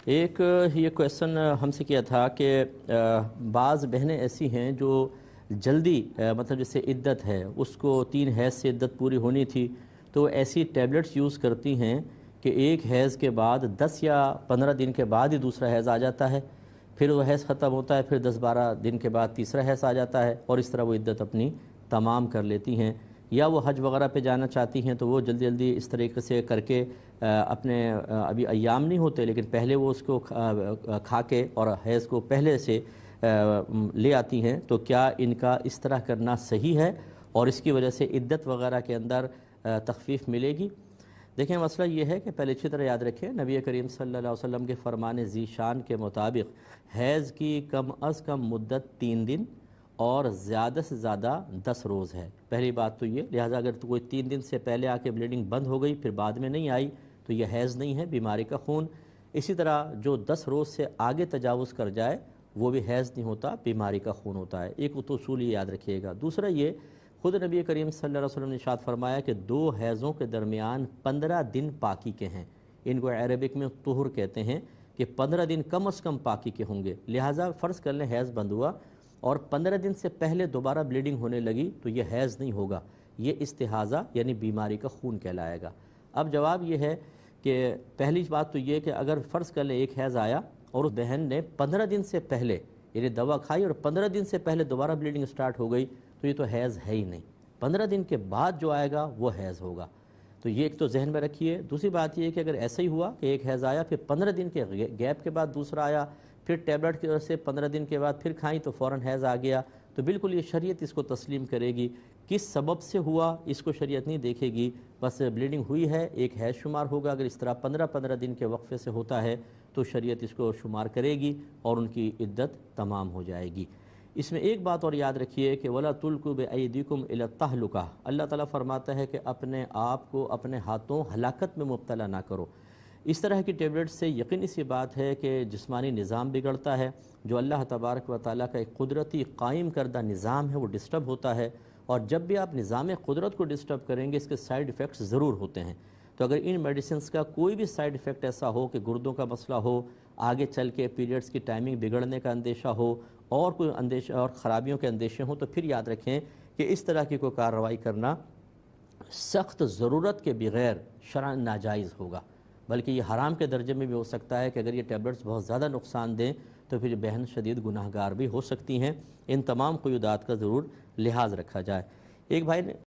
ایک یہ کویسچن ہم سے کیا تھا کہ بعض بہنیں ایسی ہیں جو جلدی مطلب جیسے عدت ہے اس کو 3 حیض سے عدت پوری ہونی تھی، تو ایسی ٹیبلٹس یوز کرتی ہیں کہ ایک حیض کے بعد 10 یا 15 دن کے بعد ہی دوسرا حیض آ جاتا ہے، پھر وہ حیض ختم ہوتا ہے، پھر 10-12 دن کے بعد تیسرا حیض آ جاتا ہے، اور اس طرح وہ عدت اپنی تمام کر لیتی ہیں۔ یا وہ حج وغیرہ پہ جانا چاہتی ہیں تو وہ جلدی جلدی اس طریقے سے کر کے اپنے ابھی ایام نہیں ہوتے لیکن پہلے وہ اس کو کھا کے اور حیض کو پہلے سے لے آتی ہیں، تو کیا ان کا اس طرح کرنا صحیح ہے اور اس کی وجہ سے عدت وغیرہ کے اندر تخفیف ملے گی؟ دیکھیں، مسئلہ یہ ہے کہ پہلے اچھی طرح یاد رکھیں، نبی کریم صلی اللہ علیہ وسلم کے فرمان ذی شان کے مطابق حیض کی کم از کم مدت 3 دن اور زیادہ سے زیادہ 10 روز ہے۔ پہلی بات تو یہ، لہٰذا اگر کوئی 3 دن سے پہلے آ کے بلیڈنگ بند ہو گئی پھر بعد میں نہیں آئی تو یہ حیض نہیں ہے، بیماری کا خون۔ اسی طرح جو 10 روز سے آگے تجاوز کر جائے وہ بھی حیض نہیں ہوتا، بیماری کا خون ہوتا ہے۔ ایک تو اصول یہ یاد رکھیے گا۔ دوسرا یہ، خود نبی کریم صلی اللہ علیہ وسلم نے ارشاد فرمایا کہ 2 حیضوں کے درمیان 15 دن پاکی کے ہیں، ان کو عربک میں طہر کہتے ہیں، کہ 15 دن کم از کم پاکی کے ہوں گے۔ لہٰذا فرض کر لیں حیض بند ہوا اور 15 دن سے پہلے دوبارہ بلیڈنگ ہونے لگی تو یہ حیض نہیں ہوگا، یہ استحاضہ یعنی بیماری کا خون کہلائے گا۔ اب جواب یہ ہے کہ پہلی بات تو یہ کہ اگر فرض کر لیں ایک حیض آیا اور اس بہن نے 15 دن سے پہلے یعنی دوا کھائی اور 15 دن سے پہلے دوبارہ بلیڈنگ سٹارٹ ہو گئی تو یہ تو حیض ہے ہی نہیں، 15 دن کے بعد جو آئے گا وہ حیض ہوگا۔ تو یہ ایک تو ذہن میں رکھیے۔ دوسری بات یہ کہ اگر ایسا ہی ہوا کہ ایک حیض آیا پھر 15 دن کے گیپ کے بعد دوسرا آیا، پھر ٹیبلٹ کی وجہ سے 15 دن کے بعد پھر کھائیں تو فوراً حیض آ گیا، تو بالکل یہ شریعت اس کو تسلیم کرے گی۔ کس سبب سے ہوا اس کو شریعت نہیں دیکھے گی، بس بلیڈنگ ہوئی ہے ایک حیض شمار ہوگا۔ اگر اس طرح 15 دن کے وقفے سے ہوتا ہے تو شریعت اس کو شمار کرے گی اور ان کی عدت تمام ہو جائے گی۔ اس میں ایک بات اور یاد رکھیے کہ وَلَا تُلْقُوا بِأَيْدِيكُمْ إِلَى التَّهْلُكَةِ، اللہ تعالیٰ فرماتا ہے کہ اپنے آپ کو اپنے ہاتھوں ہلاکت میں مبتلا نہ کرو۔ اس طرح کی ٹیبلٹ سے یقینی سی بات ہے کہ جسمانی نظام بگڑتا ہے، جو اللہ تبارک و تعالیٰ کا ایک قدرتی قائم کردہ نظام ہے وہ ڈسٹرب ہوتا ہے، اور جب بھی آپ نظام قدرت کو ڈسٹرب کریں گے اس کے سائیڈ ایفیکٹس ضرور ہوتے ہیں۔ تو اگر ان میڈیسنز کا کوئی بھی سائیڈ ایفیکٹ ایسا ہو کہ گردوں کا مسئلہ ہو، آگے چل کے پیریڈز کی ٹائمنگ بگڑنے کا اندیشہ ہو، اور کوئی اندیشہ اور خرابیوں کے اندیشے ہوں، تو پھر یاد رکھیں کہ اس طرح کی کوئی کارروائی کرنا سخت ضرورت کے بغیر شرعاً ناجائز ہوگا، بلکہ یہ حرام کے درجے میں بھی ہو سکتا ہے کہ اگر یہ ٹیبلٹس بہت زیادہ نقصان دیں تو پھر بہن شدید گناہ گار بھی ہو سکتی ہیں۔ ان تمام قیودات کا ضرور لحاظ رکھا جائے۔ ایک بھائی نے